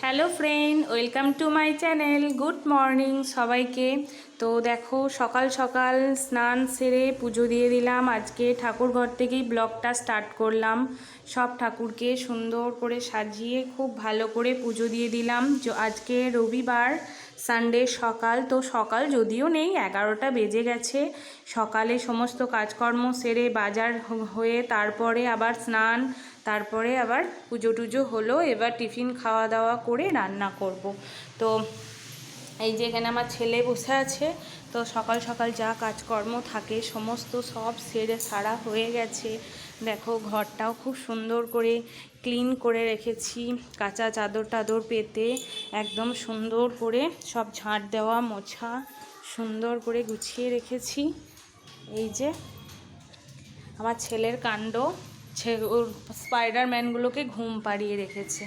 Hello friend, welcome to my channel. Good morning সবাইকে। তো দেখো, সকাল সকাল স্নান সেরে পুজো দিয়ে দিলাম। আজকে ঠাকুর ঘর থেকেই ব্লগটা স্টার্ট করলাম। সব ঠাকুরকে সুন্দর করে সাজিয়ে খুব ভালো করে পুজো দিয়ে দিলাম। আজকে রবিবার, সানডে সকাল। তো সকাল যদিও নেই, 11টা বেজে গেছে। সকালে সমস্ত কাজকর্ম সেরে বাজার হয়ে তারপরে আবার স্নান, তারপরে আবার পুজো টুজো হলো। এবার টিফিন খাওয়া দাওয়া করে রান্না করব। তো এই যে এখানে আমার ছেলে বসে আছে। তো সকাল সকাল যা কাজকর্ম থাকে সমস্ত সব সেরে সারা হয়ে গেছে। দেখো, ঘরটাও খুব সুন্দর করে ক্লিন করে রেখেছি। কাঁচা চাদর টাদর পেতে একদম সুন্দর করে সব ঝাঁট দেওয়া মোছা সুন্দর করে গুছিয়ে রেখেছি। এই যে আমার ছেলের কাণ্ড, ওর স্পাইডারম্যানগুলোকে ঘুম পাড়িয়ে রেখেছে।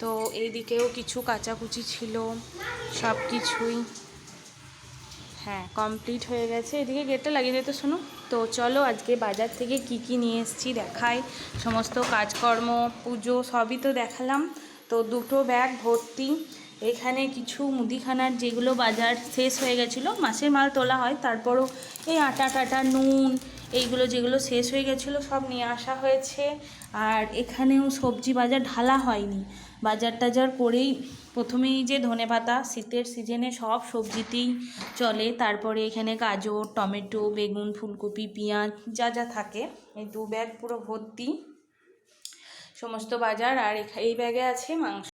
তো এইদিকেও কিছু কাচাকুচি ছিল, সব কিছুই কমপ্লিট হয়ে গেছে। এদিকে গেটটা লাগিয়ে দিতে শোনো। তো চলো আজকে বাজার থেকে কি কি নিয়ে এসেছি দেখাই। সমস্ত কাজকর্ম, পুজো সবই তো দেখালাম। তো 2টো ব্যাগ ভর্তি। এখানে কিছু মুদিখানার যেগুলো বাজার শেষ হয়ে গেছিলো, মাসের মাল তোলা হয়, তারপরও এই আটা টাটা নুন এইগুলো যেগুলো শেষ হয়ে গেছিলো সব নিয়ে আসা হয়েছে। আর এখানেও সবজি বাজার ঢালা হয়নি, বাজার টাজার করেই প্রথমেই যে ধনেপাতা শীতের সিজনে সব সবজিতেই চলে। তারপরে এখানে গাজর, টমেটো, বেগুন, ফুলকপি, পেঁয়াজ যা যা থাকে। এই 2 ব্যাগ পুরো ভর্তি সমস্ত বাজার। আর এই ব্যাগে আছে মাংস।